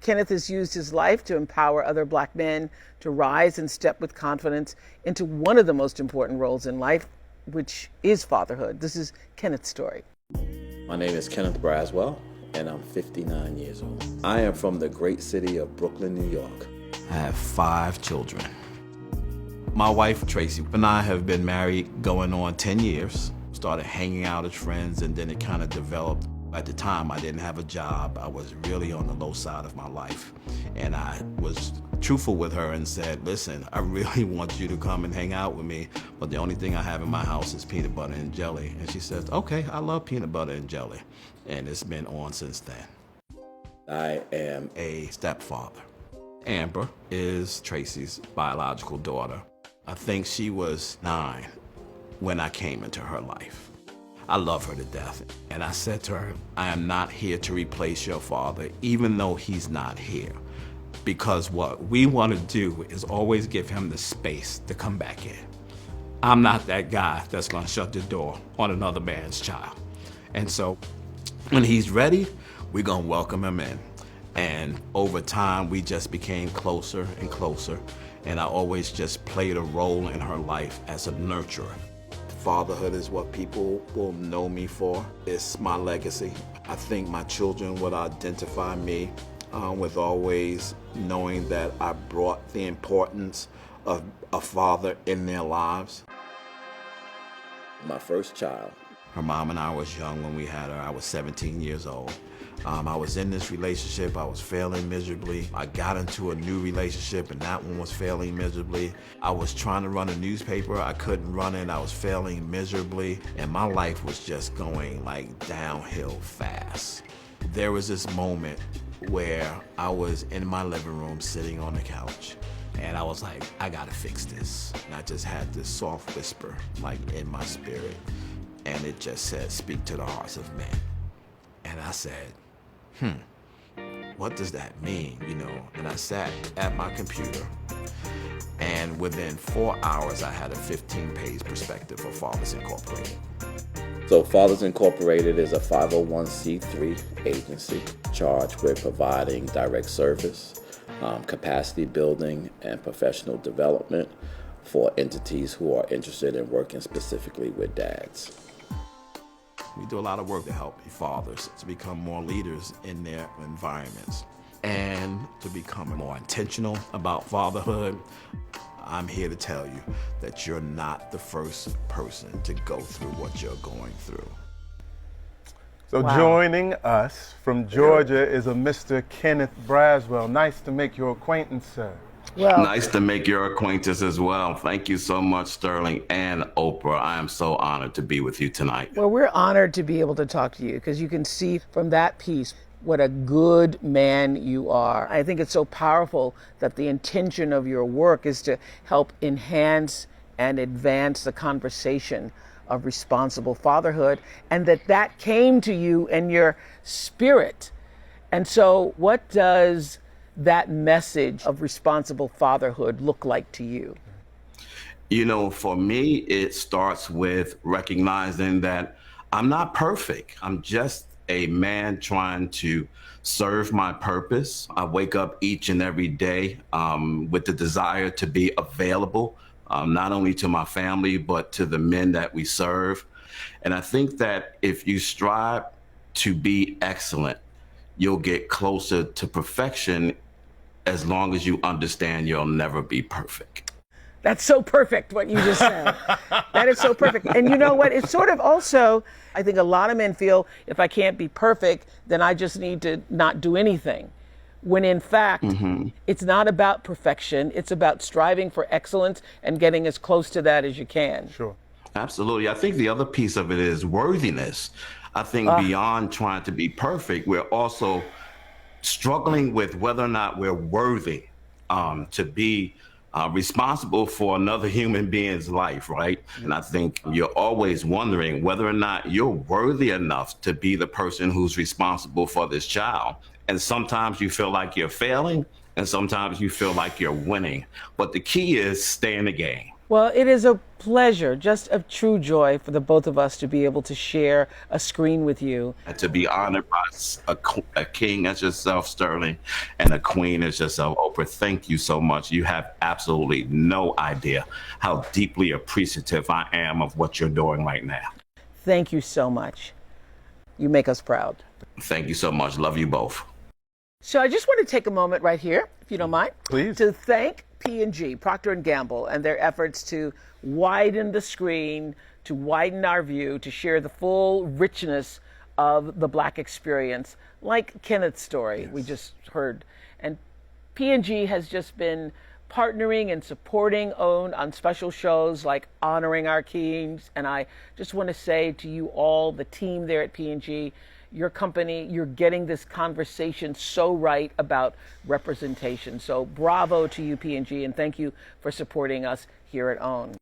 Kenneth has used his life to empower other Black men to rise and step with confidence into one of the most important roles in life, which is fatherhood. This is Kenneth's story. My name is Kenneth Braswell, and I'm 59 years old. I am from the great city of Brooklyn, New York. I have 5 children. My wife, Tracy, and I have been married going on 10 years. Started hanging out as friends, and then it kind of developed. At the time, I didn't have a job. I was really on the low side of my life. And I was truthful with her and said, listen, I really want you to come and hang out with me, but the only thing I have in my house is peanut butter and jelly. And she says, okay, I love peanut butter and jelly. And it's been on since then. I am a stepfather. Amber is Tracy's biological daughter. I think she was 9 when I came into her life. I love her to death. And I said to her, I am not here to replace your father, even though he's not here. Because what we want to do is always give him the space to come back in. I'm not that guy that's going to shut the door on another man's child. And so when he's ready, we're going to welcome him in. And over time, we just became closer and closer. And I always just played a role in her life as a nurturer. Fatherhood is what people will know me for. It's my legacy. I think my children would identify me with always knowing that I brought the importance of a father in their lives. my first child. Her mom and I was young when we had her. I was 17 years old. I was in this relationship. I was failing miserably. I got into a new relationship and that one was failing miserably. I was trying to run a newspaper. I couldn't run it. I was failing miserably. And my life was just going like downhill fast. There was this moment where I was in my living room sitting on the couch and I was like, I gotta fix this. And I just had this soft whisper like in my spirit. And it just said, speak to the hearts of men. And I said, what does that mean, you know? And I sat at my computer, and within 4 hours, I had a 15-page perspective for Fathers Incorporated. So Fathers Incorporated is a 501c3 agency charged with providing direct service, capacity building, and professional development for entities who are interested in working specifically with dads. We do a lot of work to help fathers to become more leaders in their environments and to become more intentional about fatherhood. I'm here to tell you that you're not the first person to go through what you're going through. So joining us from Georgia is a Mr. Kenneth Braswell. Nice to make your acquaintance, sir. Well, Nice to make your acquaintance as well. Thank you so much, Sterling and Oprah. I am so honored to be with you tonight. well, we're honored to be able to talk to you because you can see from that piece what a good man you are. I think it's so powerful that the intention of your work is to help enhance and advance the conversation of responsible fatherhood, and that came to you in your spirit. And so what does that message of responsible fatherhood look like to you? You know, for me, it starts with recognizing that I'm not perfect. I'm just a man trying to serve my purpose. I wake up each and every day with the desire to be available, not only to my family, but to the men that we serve. And I think that if you strive to be excellent, you'll get closer to perfection as long as you understand you'll never be perfect. That's so perfect what you just said. That is so perfect. And you know what? It's sort of also, I think a lot of men feel if I can't be perfect, then I just need to not do anything. When in fact, it's not about perfection. It's about striving for excellence and getting as close to that as you can. Sure. Absolutely. I think the other piece of it is worthiness. I think beyond trying to be perfect, we're also struggling with whether or not we're worthy to be responsible for another human being's life, right? And I think you're always wondering whether or not you're worthy enough to be the person who's responsible for this child. And sometimes you feel like you're failing, and sometimes you feel like you're winning. But the key is stay in the game. Well, it is a pleasure, just a true joy for the both of us to be able to share a screen with you. And to be honored by a king as yourself, Sterling, and a queen as yourself, Oprah, thank you so much. You have absolutely no idea how deeply appreciative I am of what you're doing right now. Thank you so much. You make us proud. Thank you so much. Love you both. So I just want to take a moment right here, if you don't mind, Please. to thank P&G, Procter & Gamble, and their efforts to widen the screen, to widen our view, to share the full richness of the Black experience, like Kenneth's story we just heard. And P&G has just been partnering and supporting OWN on special shows like Honoring Our Kings. And I just want to say to you all, the team there at P&G, your company, you're getting this conversation so right about representation. So bravo to you, P&G, and thank you for supporting us here at OWN.